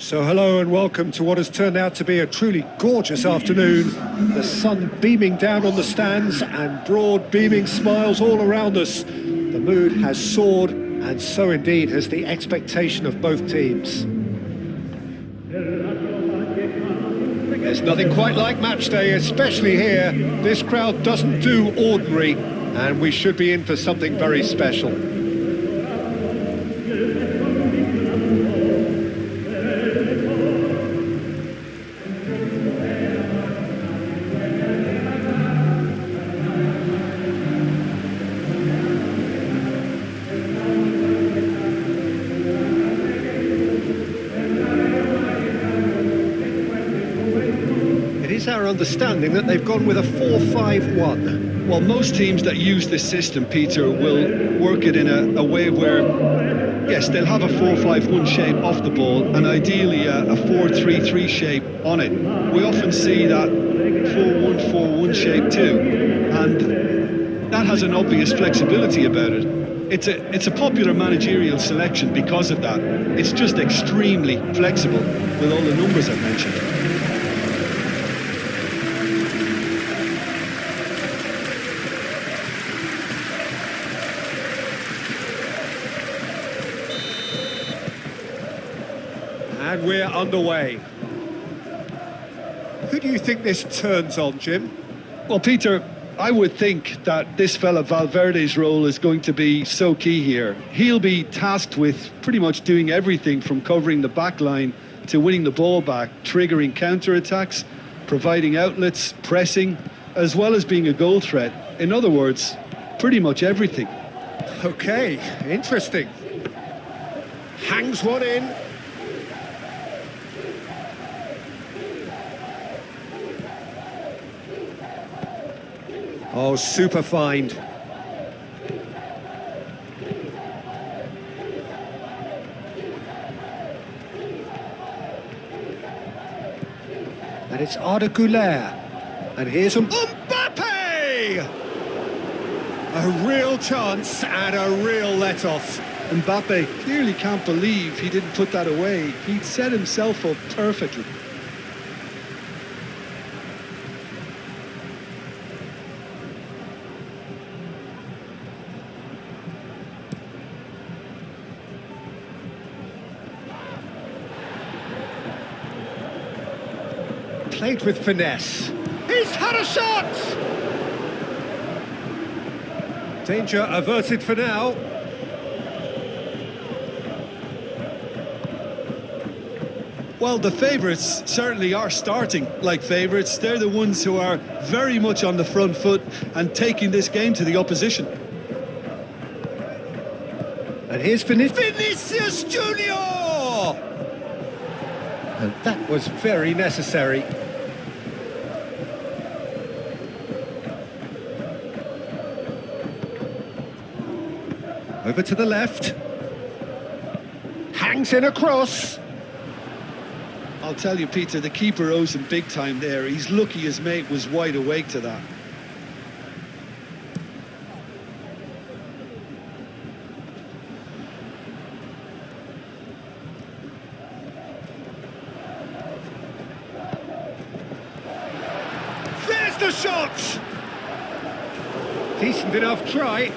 So hello and welcome to what has turned out to be a truly gorgeous afternoon. The sun beaming down on the stands and broad beaming smiles all around us. The mood has soared, and so indeed has the expectation of both teams. There's nothing quite like match day, especially here. This crowd doesn't do ordinary, and we should be in for something very special. It's our understanding that they've gone with a 4-5-1. Well, most teams that use this system, Peter, will work it in a way where, yes, they'll have a 4-5-1 shape off the ball and ideally a 4-3-3 shape on it. We often see that 4-1-4-1 shape too, and that has an obvious flexibility about it. It's a popular managerial selection because of that. It's just extremely flexible with all the numbers I've mentioned. And we're underway. Who do you think this turns on, Jim? Well, Peter, I would think that this fella Valverde's role is going to be so key here. He'll be tasked with pretty much doing everything from covering the back line to winning the ball back, triggering counter-attacks, providing outlets, pressing, as well as being a goal threat. In other words, pretty much everything. Okay, interesting. Hangs one in. Oh, super find. And it's Arda Güler. And here's Mbappe! A real chance and a real let-off. Mbappe clearly can't believe he didn't put that away. He'd set himself up perfectly. Played with finesse. He's had a shot! Danger averted for now. Well, the favourites certainly are starting like favourites. They're the ones who are very much on the front foot and taking this game to the opposition. And here's Vinicius Junior! And that was very necessary. Over to the left. Hangs in a cross. I'll tell you, Peter, the keeper owes him big time there. He's lucky his mate was wide awake to that. There's the shot! Decent enough try.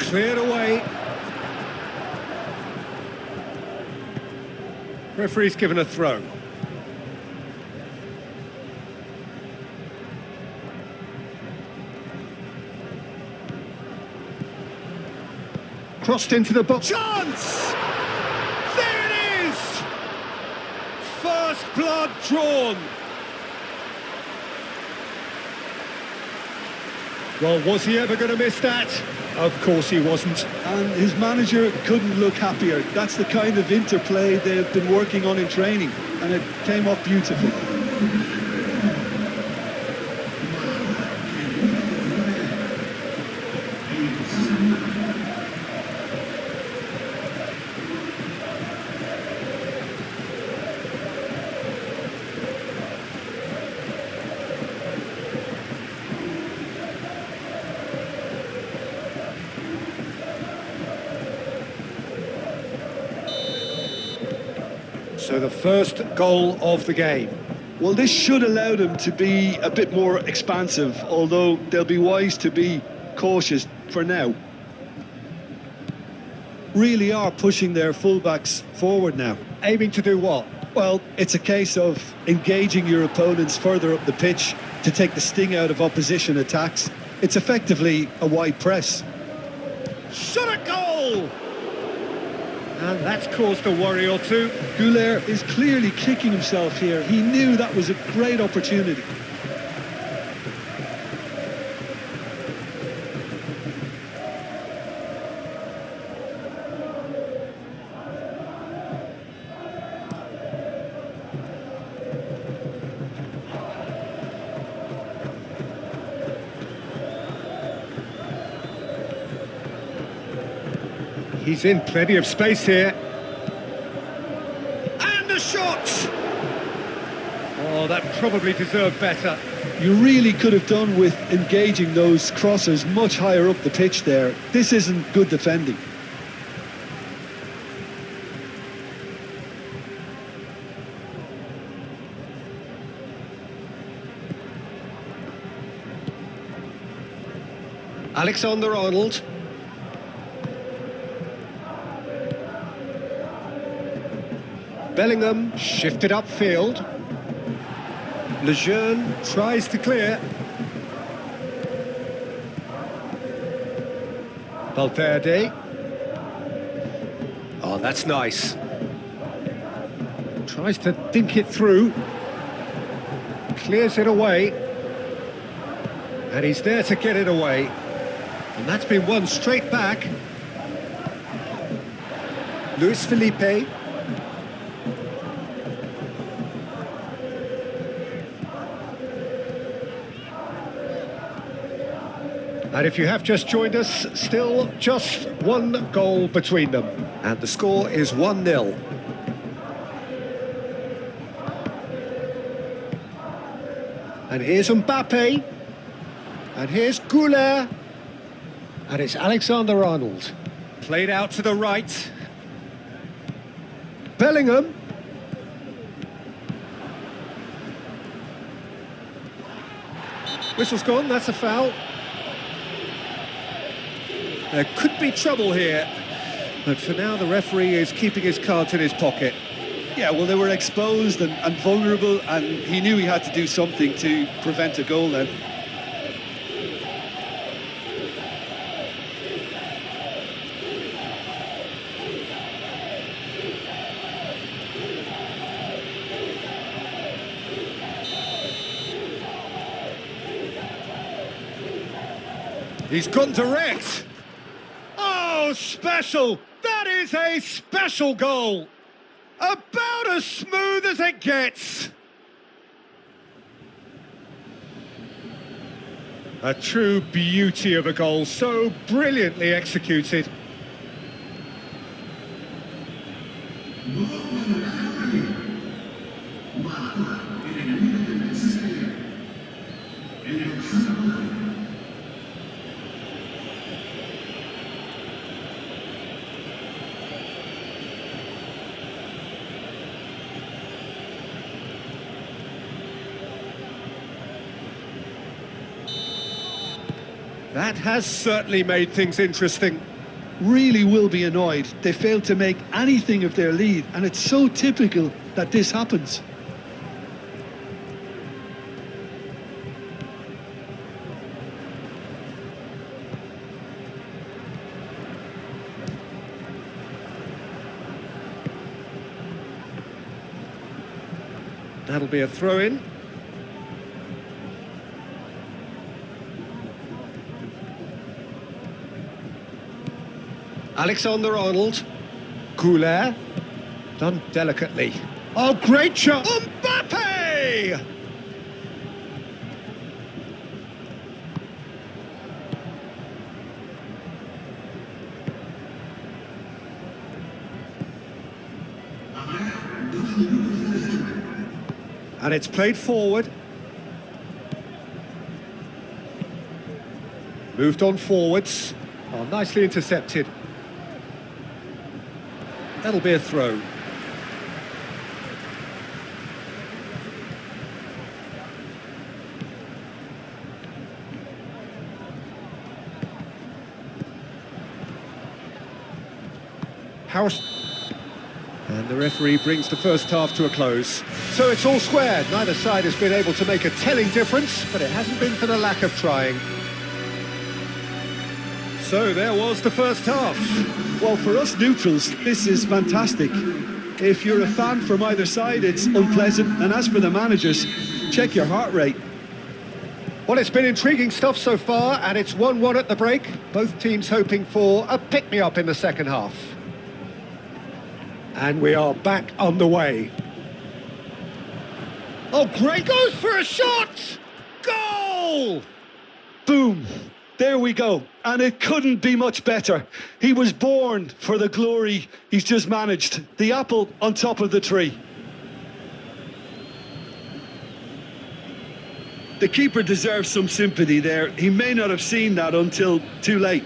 Cleared away. Referee's given a throw. Crossed into the box. Chance! There it is! First blood drawn. Well, was he ever going to miss that? Of course he wasn't. And his manager couldn't look happier. That's the kind of interplay they've been working on in training, and it came off beautifully. So the first goal of the game. Well, this should allow them to be a bit more expansive, although they'll be wise to be cautious for now. Really are pushing their fullbacks forward now. Aiming to do what? Well, it's a case of engaging your opponents further up the pitch to take the sting out of opposition attacks. It's effectively a wide press. Shot at goal! And that's caused a worry or two. Goulet is clearly kicking himself here. He knew that was a great opportunity. He's in plenty of space here. And the shot! Oh, that probably deserved better. You really could have done with engaging those crossers much higher up the pitch there. This isn't good defending. Alexander-Arnold. Bellingham shifted upfield. Lejeune tries to clear. Valverde. Oh, that's nice. Tries to dink it through. Clears it away. And he's there to get it away. And that's been won straight back. Luis Felipe. And if you have just joined us, still just one goal between them. And the score is 1-0. And here's Mbappe. And here's Goulet. And it's Alexander-Arnold. Played out to the right. Bellingham. Whistle's gone, that's a foul. There could be trouble here, but for now the referee is keeping his cards in his pocket. Yeah, well, they were exposed and vulnerable, and he knew he had to do something to prevent a goal then. He's gone direct. Oh, special! That is a special goal! About as smooth as it gets! A true beauty of a goal, so brilliantly executed. That has certainly made things interesting. Really will be annoyed. They failed to make anything of their lead, and it's so typical that this happens. That'll be a throw-in. Alexander-Arnold. Goulet. Done delicately. Oh, great shot! Mbappe! And it's played forward. Moved on forwards. Oh, nicely intercepted. That'll be a throw. And the referee brings the first half to a close. So it's all square. Neither side has been able to make a telling difference, but it hasn't been for the lack of trying. So there was the first half. Well, for us neutrals, this is fantastic. If you're a fan from either side, it's unpleasant. And as for the managers, check your heart rate. Well, it's been intriguing stuff so far, and it's 1-1 at the break. Both teams hoping for a pick-me-up in the second half. And we are back on the way. Oh, great! Goes for a shot! Goal! Boom! There we go. And it couldn't be much better. He was born for the glory he's just managed. The apple on top of the tree. The keeper deserves some sympathy there. He may not have seen that until too late.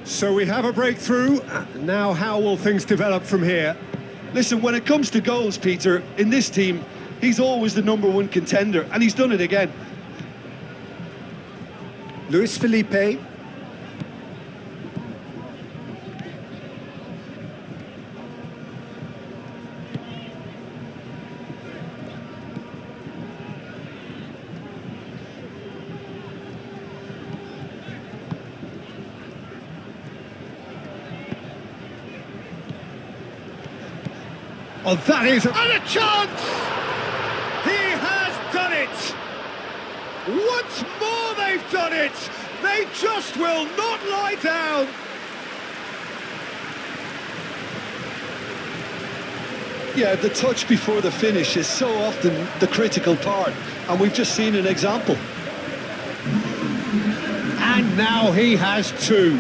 So we have a breakthrough. Now how will things develop from here? Listen, when it comes to goals, Peter, in this team, he's always the #1 contender, and he's done it again. Luis Felipe. Oh, that is and a chance! He has done it! Once more they've done it! They just will not lie down! Yeah, the touch before the finish is so often the critical part, and we've just seen an example. And now he has two.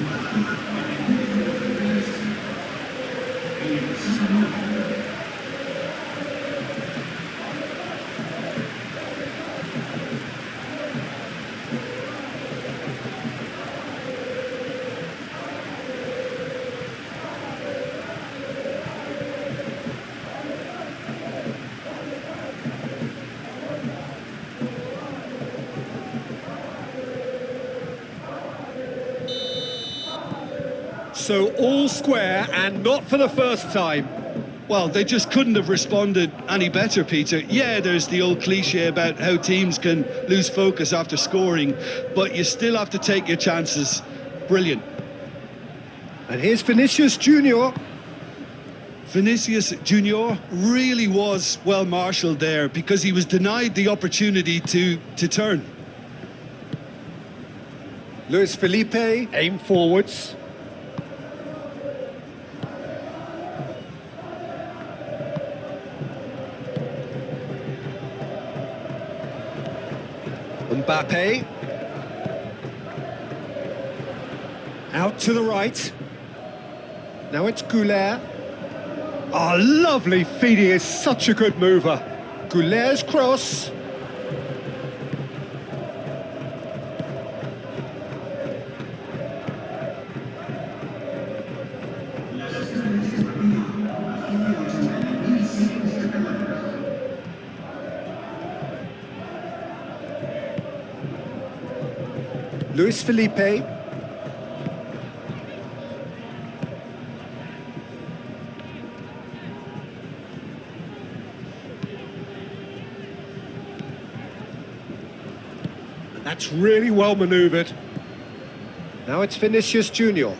So all square, and not for the first time. Well, they just couldn't have responded any better, Peter. Yeah, there's the old cliche about how teams can lose focus after scoring, but you still have to take your chances. Brilliant. And here's Vinicius Junior. Vinicius Junior really was well marshalled there because he was denied the opportunity to turn. Luis Felipe, aim forwards. Mbappe. Out to the right. Now it's Goulet. Oh, lovely feed. He is such a good mover. Goulet's cross. Luis Felipe. And that's really well manoeuvred. Now it's Vinicius Junior.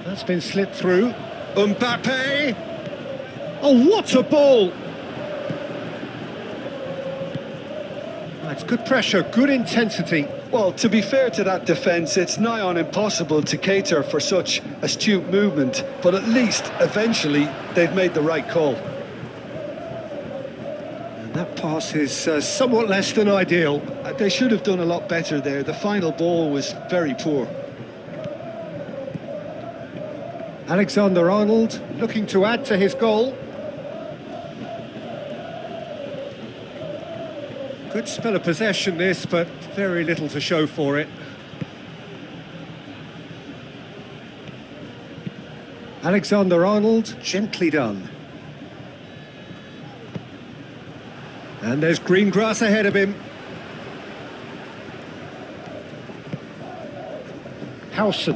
That's been slipped through. Mbappe. Oh, what a ball! That's good pressure, good intensity. Well, to be fair to that defence, it's nigh on impossible to cater for such astute movement, but at least, eventually, they've made the right call. That pass is somewhat less than ideal. They should have done a lot better there. The final ball was very poor. Alexander-Arnold looking to add to his goal. Good spell of possession this, but very little to show for it. Alexander-Arnold, gently done. And there's green grass ahead of him. Howson.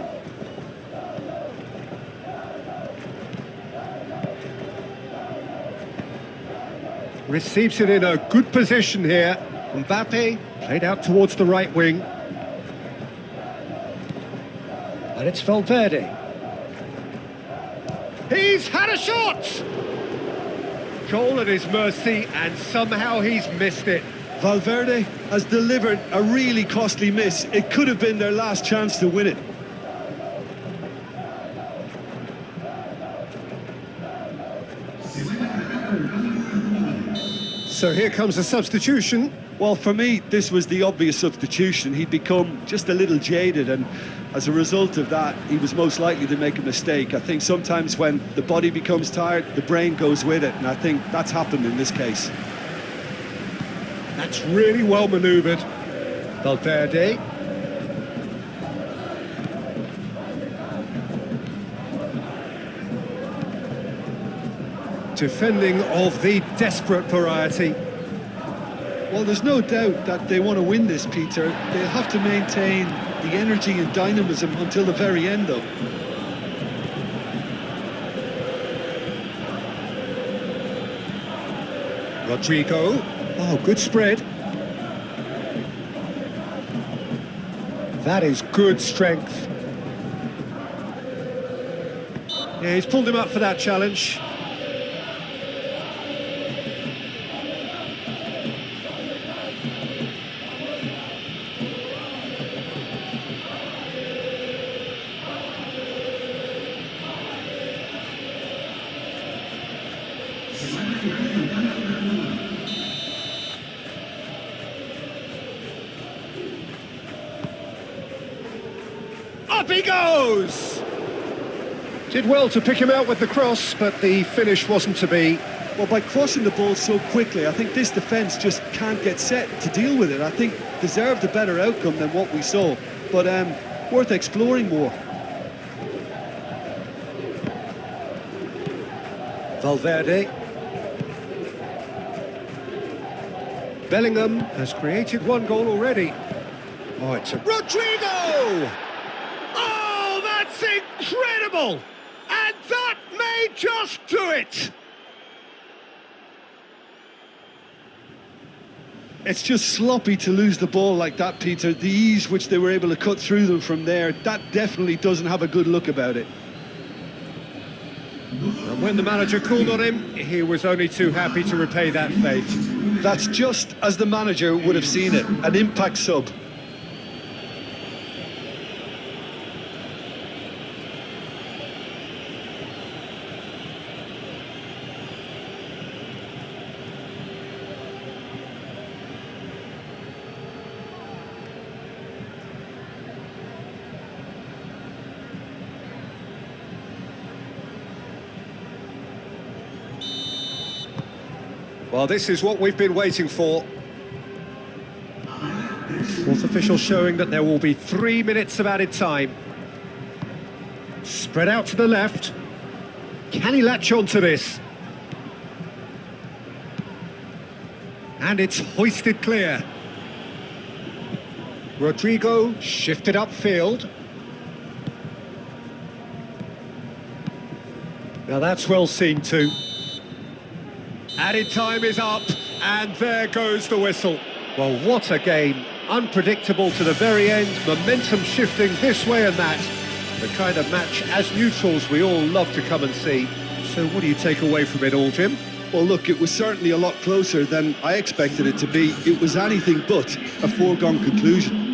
Receives it in a good position here. Mbappe played out towards the right wing. And it's Valverde. He's had a shot! Goal at his mercy, and somehow he's missed it. Valverde has delivered a really costly miss. It could have been their last chance to win it. So here comes a substitution. Well, for me, this was the obvious substitution. He'd become just a little jaded, and as a result of that, he was most likely to make a mistake. I think sometimes when the body becomes tired, the brain goes with it, and I think that's happened in this case. That's really well manoeuvred. Valverde. Defending of the desperate variety. Well, there's no doubt that they want to win this, Peter. They'll have to maintain the energy and dynamism until the very end, though. Rodrigo. Oh, good spread. That is good strength. Yeah, he's pulled him up for that challenge. Up he goes! Did well to pick him out with the cross, but the finish wasn't to be. Well, by crossing the ball so quickly, I think this defence just can't get set to deal with it. I think deserved a better outcome than what we saw, but worth exploring more. Valverde. Bellingham has created one goal already. Oh, it's a... Rodrigo! Oh, that's incredible! And that may just do it! It's just sloppy to lose the ball like that, Peter. The ease which they were able to cut through them from there, that definitely doesn't have a good look about it. And when the manager called on him, he was only too happy to repay that fate. That's just as the manager would have seen it, an impact sub. Well, this is what we've been waiting for. Fourth official showing that there will be 3 minutes of added time. Spread out to the left. Can he latch on to this? And it's hoisted clear. Rodrigo shifted upfield. Now that's well seen too. Added time is up, and there goes the whistle. Well, what a game. Unpredictable to the very end, momentum shifting this way and that. The kind of match, as neutrals, we all love to come and see. So what do you take away from it all, Jim? Well, look, it was certainly a lot closer than I expected it to be. It was anything but a foregone conclusion.